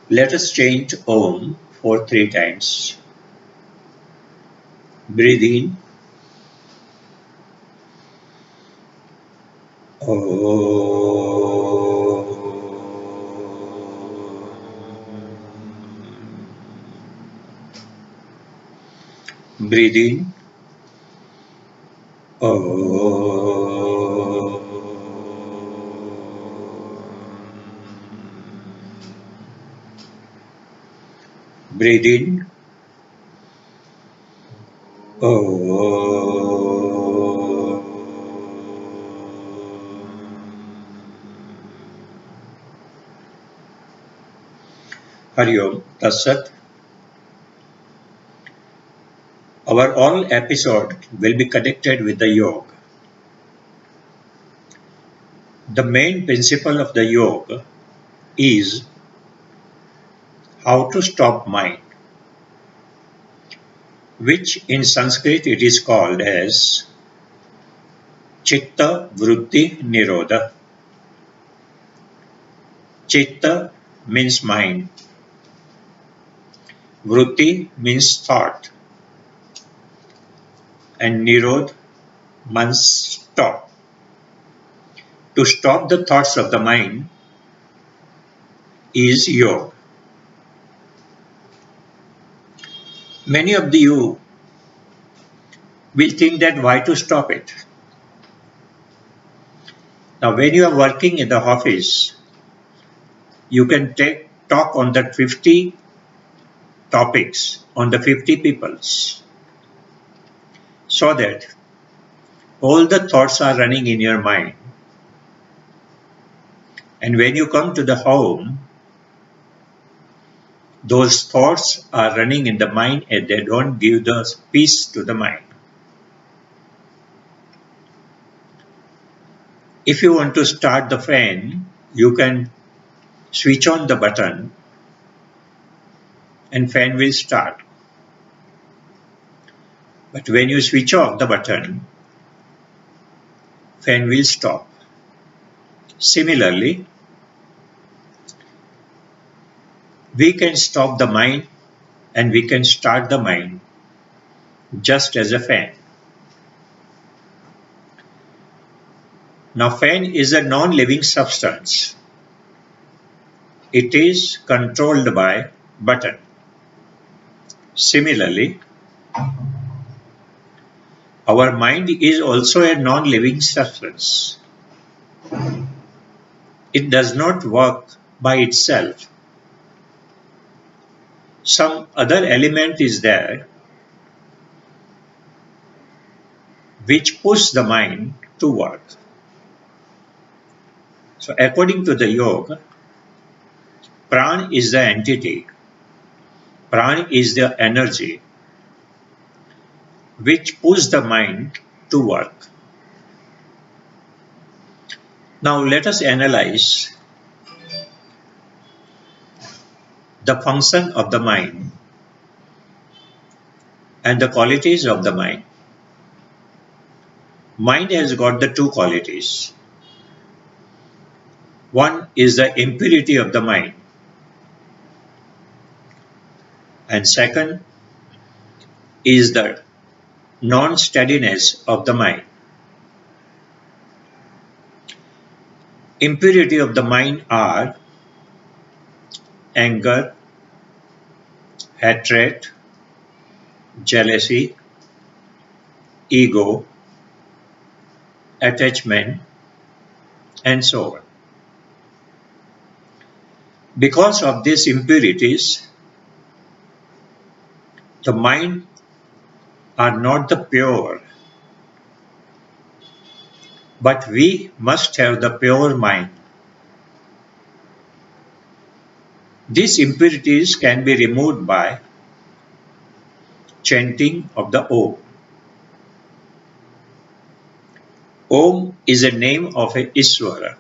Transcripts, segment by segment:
Let us chant Om for 3 times. Breathe in. Breathe in. Breathe in. Hari Om Tat Sat. Our all episode will be connected with the yoga. The main principle of the yoga is how to stop mind, which in Sanskrit it is called as Chitta Vritti Nirodha. Chitta means mind. Vritti means thought. And Nirod means stop. To stop the thoughts of the mind is yoga. Many of you will think that why to stop it? Now when you are working in the office, you can talk on the 50 topics, on the 50 peoples, so that all the thoughts are running in your mind. And when you come to the home, those thoughts are running in the mind and they don't give the peace to the mind. If you want to start the fan, you can switch on the button and fan will start. But when you switch off the button, fan will stop. Similarly, we can stop the mind and we can start the mind just as a fan. Now fan is a non-living substance. It is controlled by button. Similarly, our mind is also a non-living substance. It does not work by itself. Some other element is there which pushes the mind to work. So according to the yoga, Pran is the entity, Pran is the energy which pushes the mind to work. Now let us analyze the function of the mind and the qualities of the mind. Mind has got the two qualities. One is the impurity of the mind, and second is the non-steadiness of the mind. Impurity of the mind are anger, hatred, jealousy, ego, attachment, and so on. Because of these impurities, the mind are not the pure, but we must have the pure mind. These impurities can be removed by chanting of the Om. Om is a name of a Iswara.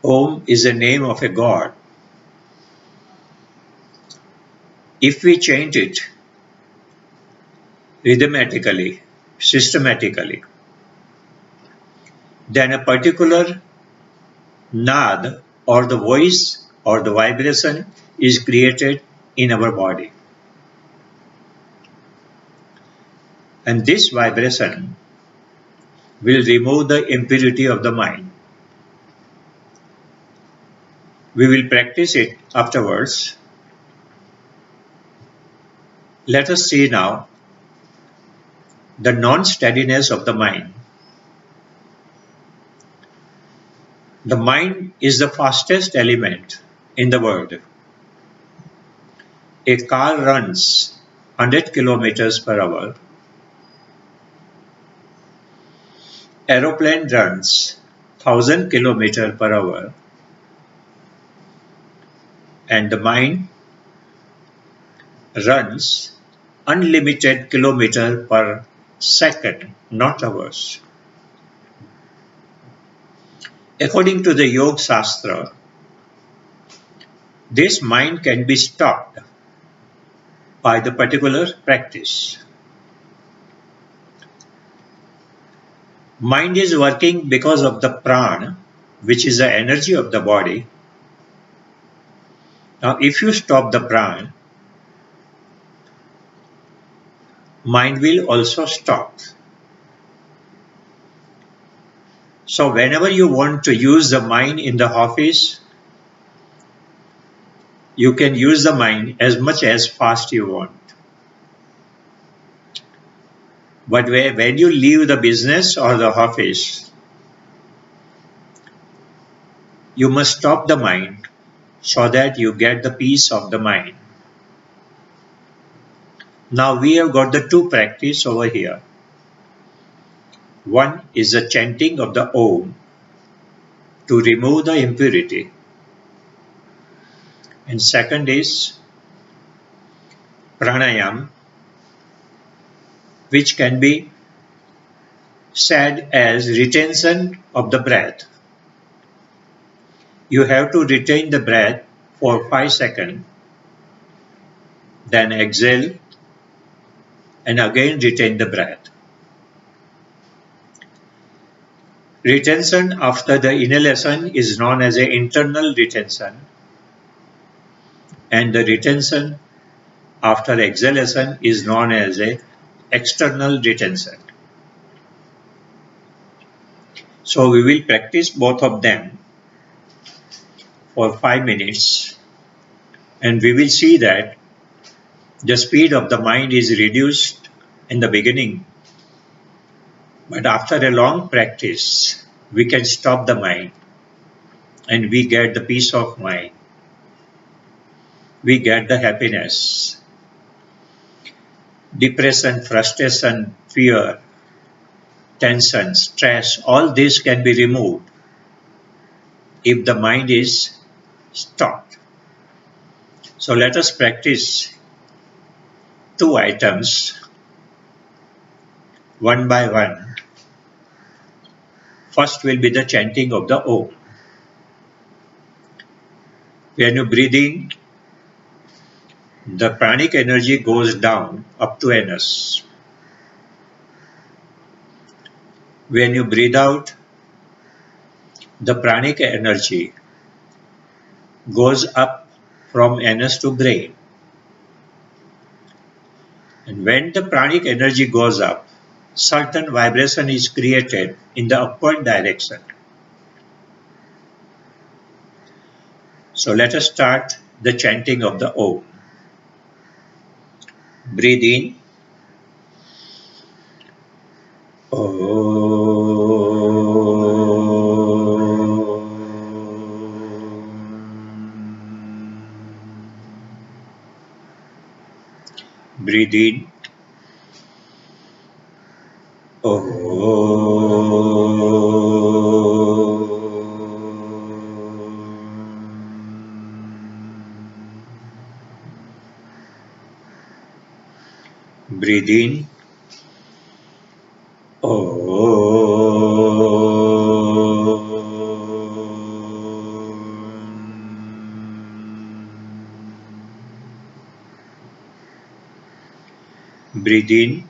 Om is a name of a God. If we chant it rhythmically, systematically, then a particular nad or the voice or the vibration is created in our body. And this vibration will remove the impurity of the mind. We will practice it afterwards. Let us see now the non-steadiness of the mind. The mind is the fastest element in the world. A car runs 100 kilometers per hour. Aeroplane runs 1000 kilometers per hour. And the mind runs unlimited kilometer per second, not hours. According to the Yoga Shastra, this mind can be stopped by the particular practice. Mind is working because of the prana, which is the energy of the body. Now, if you stop the prana, mind will also stop. So whenever you want to use the mind in the office, you can use the mind as much as fast you want. But when you leave the business or the office, you must stop the mind so that you get the peace of the mind. Now we have got the two practice over here. One is the chanting of the Om to remove the impurity. And second is pranayam, which can be said as retention of the breath. You have to retain the breath for 5 seconds, then exhale and again retain the breath. Retention after the inhalation is known as an internal retention, and the retention after exhalation is known as an external retention. So we will practice both of them for 5 minutes, and we will see that the speed of the mind is reduced in the beginning, but after a long practice we can stop the mind and we get the peace of mind. We get the happiness. Depression, frustration, fear, tension, stress, all this can be removed if the mind is stopped. So let us practice 2 items one by one. First will be the chanting of the Om. When you breathe in, the pranic energy goes down up to anus. When you breathe out, the pranic energy goes up from anus to brain. And when the pranic energy goes up, certain vibration is created in the upward direction. So let us start the chanting of the Om. Breathe in. Breathe in. Breathe in. Breathe in.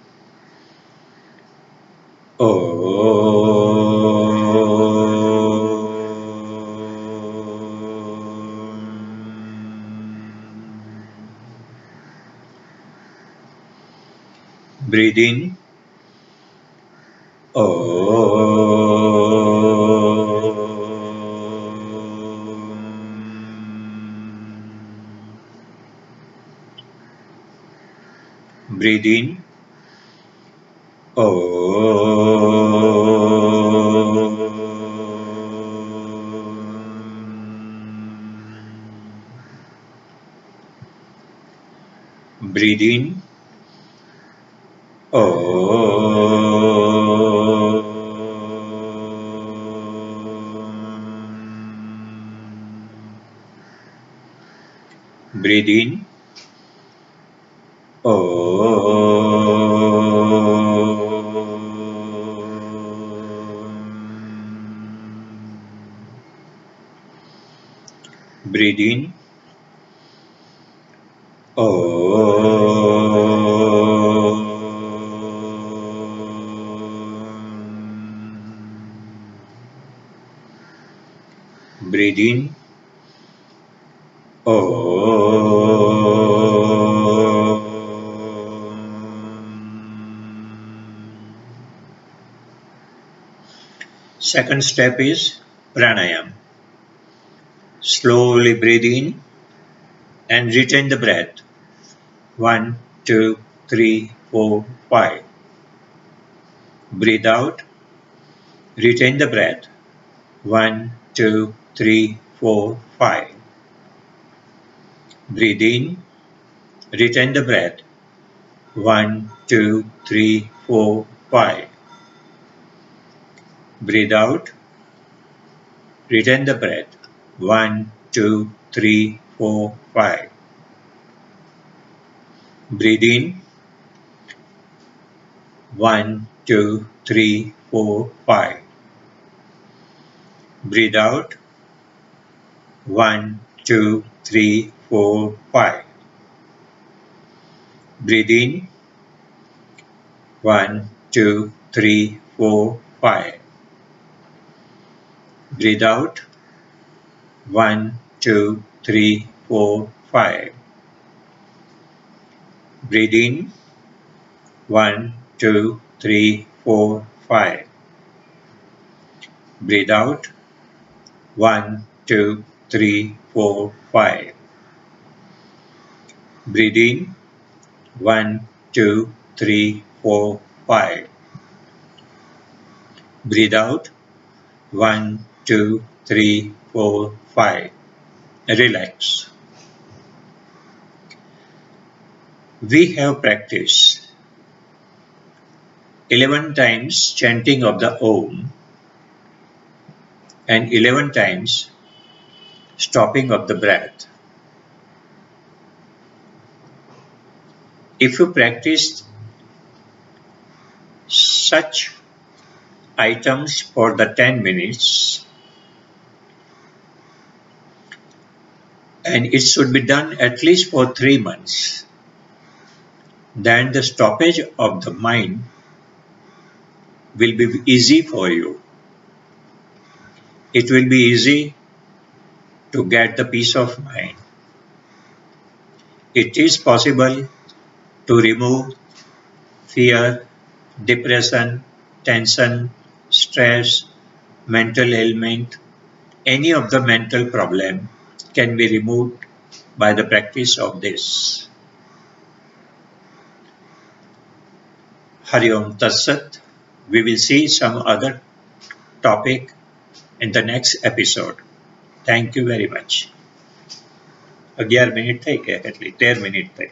Breathe in. Breathe in. Breathe in. Breathe in. Breathe in. Breathe in. Second step is pranayam. Slowly breathe in and retain the breath. 1, 2, 3, 4, 5. Breathe out. Retain the breath. 1, 2, 3, 4, 5. Breathe in. Retain the breath. 1, 2, 3, 4, 5. Breathe out. Retain the breath. 1, 2, 3, 4, 5. Breathe in. 1, 2, 3, 4, 5. Breathe out. 1, 2, 3, 4, 5. Breathe in. 1, 2, 3, 4, 5. Breathe out. 1, 2, 3, 4, 5. Breathe in. 1, 2, 3, 4, 5. Breathe out. 1, 2, 3, 4, 5. Breathe in. 1, 2, 3, 4, 5. Breathe out. 1, 2, 3, 4, 5. Relax. We have practiced 11 times chanting of the Om and 11 times stopping of the breath. If you practice such items for the 10 minutes, and it should be done at least for 3 months, then the stoppage of the mind will be easy for you. It will be easy to get the peace of mind. It is possible to remove fear, depression, tension, stress, mental ailment. Any of the mental problem can be removed by the practice of this. Hari Om Tat Sat. We will see some other topic in the next episode. Thank you very much. 11 minute થઈ કે કેટલી 13 minute થઈ.